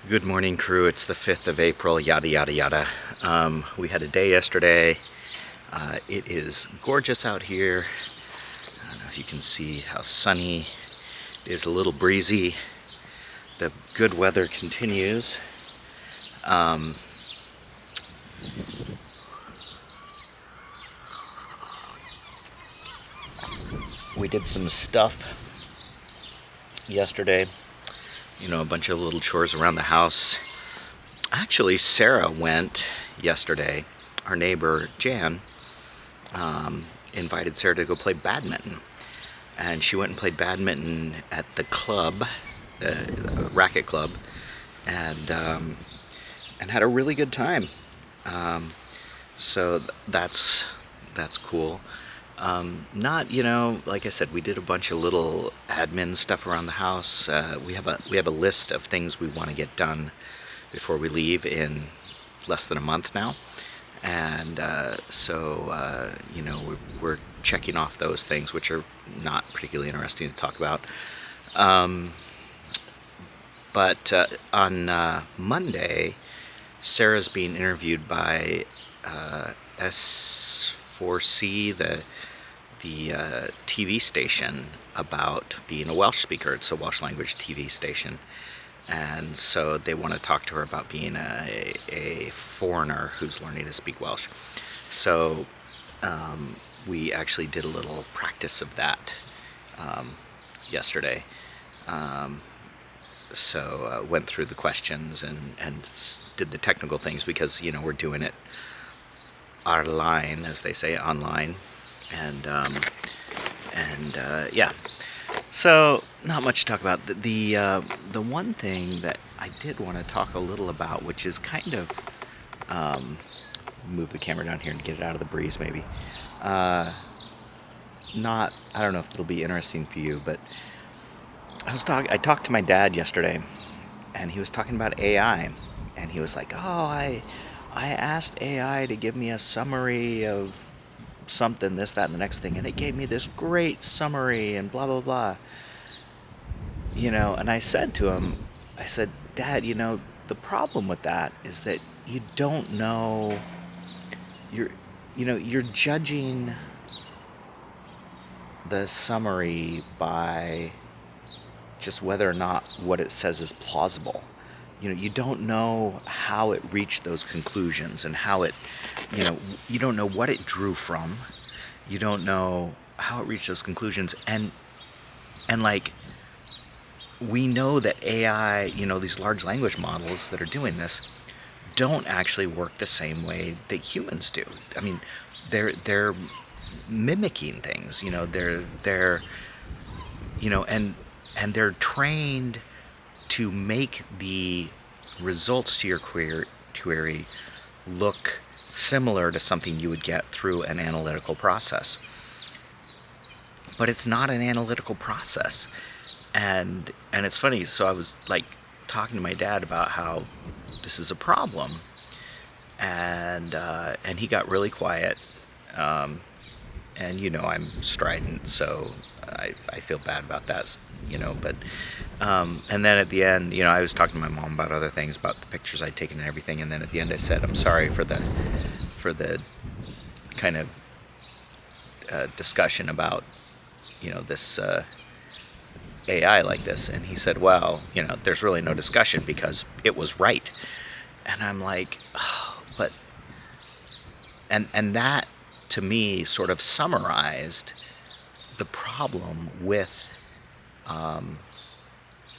Good morning, crew. It's the 5th of April, yada, yada, yada. We had a day yesterday. It is gorgeous out here. I don't know if you can see how sunny it is, a little breezy. The good weather continues. Um, we did some stuff yesterday, a bunch of little chores around the house. Actually, Sarah went yesterday. Our neighbor, Jan, invited Sarah to go play badminton. And she went and played badminton at the club, the racket club, and had a really good time. So that's cool. Not, like I said, we did a bunch of little admin stuff around the house. We have a list of things we want to get done before we leave in less than a month now, and we're checking off those things, which are not particularly interesting to talk about. But on Monday, Sarah's being interviewed by S4C, the TV station, about being a Welsh speaker. It's a Welsh language TV station. And so they want to talk to her about being a foreigner who's learning to speak Welsh. So we actually did a little practice of that yesterday. So went through the questions and did the technical things because, we're doing it online, as they say, online. And yeah. So, not much to talk about. The one thing that I did want to talk a little about, which is kind of move the camera down here and get it out of the breeze, maybe. I don't know if it'll be interesting for you, but I talked to my dad yesterday, and he was talking about AI, and he was like, "Oh, I asked AI to give me a summary of something, this, that, and the next thing, and it gave me this great summary and blah blah blah." And I said to him, I said, "Dad, the problem with that is that you don't know, you're judging the summary by just whether or not what it says is plausible. You don't know how it reached those conclusions, and how it, you don't know what it drew from. You don't know how it reached those conclusions, and like, we know that AI, these large language models that are doing this, don't actually work the same way that humans do. I mean, they're mimicking things. They're and they're trained to make the results to your query look similar to something you would get through an analytical process. But it's not an analytical process. And it's funny, so I was like talking to my dad about how this is a problem, and he got really quiet. And I'm strident, so I feel bad about that, but and then at the end, I was talking to my mom about other things, about the pictures I'd taken and everything, and then at the end I said, "I'm sorry for the kind of discussion about this AI like this." And he said, "Well, there's really no discussion because it was right." And I'm like, oh, but and that, to me, sort of summarized the problem with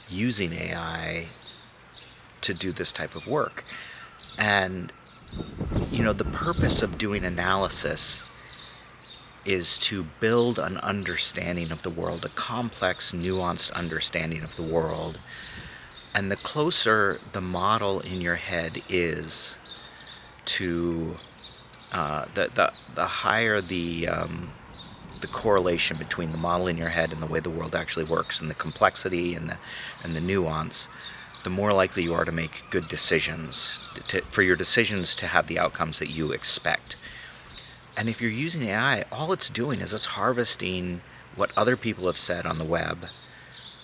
using AI to do this type of work. And the purpose of doing analysis is to build an understanding of the world, a complex, nuanced understanding of the world. And the closer the model in your head is to the higher the correlation between the model in your head and the way the world actually works, and the complexity and the nuance, the more likely you are to make good decisions, for your decisions to have the outcomes that you expect. And if you're using AI, all it's doing is it's harvesting what other people have said on the web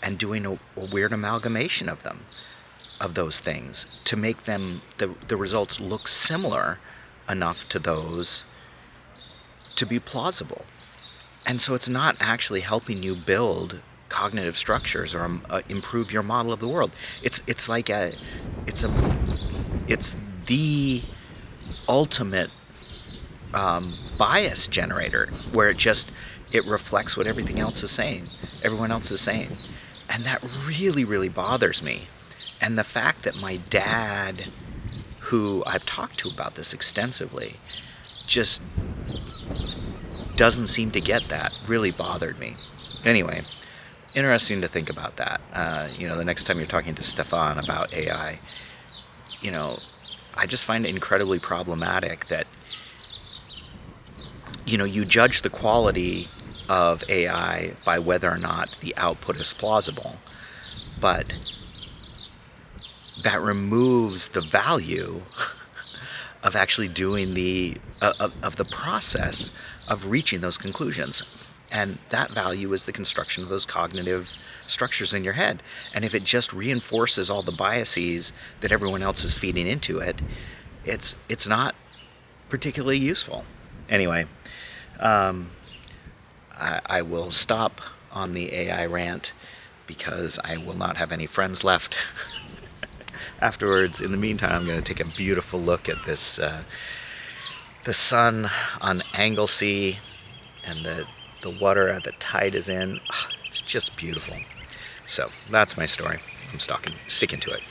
and doing a weird amalgamation of them. of those things to make them the results look similar enough to those to be plausible. And so it's not actually helping you build cognitive structures or improve your model of the world. It's like it's the ultimate bias generator, where it reflects what everything else is saying, everyone else is saying. And that really, really bothers me. And the fact that my dad, who I've talked to about this extensively, just doesn't seem to get that, really bothered me. Anyway, interesting to think about that. The next time you're talking to Stefan about AI, I just find it incredibly problematic that, you judge the quality of AI by whether or not the output is plausible, but that removes the value of actually doing of the process of reaching those conclusions. And that value is the construction of those cognitive structures in your head. And if it just reinforces all the biases that everyone else is feeding into it, it's not particularly useful. Anyway, I will stop on the AI rant because I will not have any friends left afterwards. In the meantime, I'm going to take a beautiful look at this, the sun on Anglesey, and the water the tide is in. It's just beautiful. So that's my story. I'm sticking to it.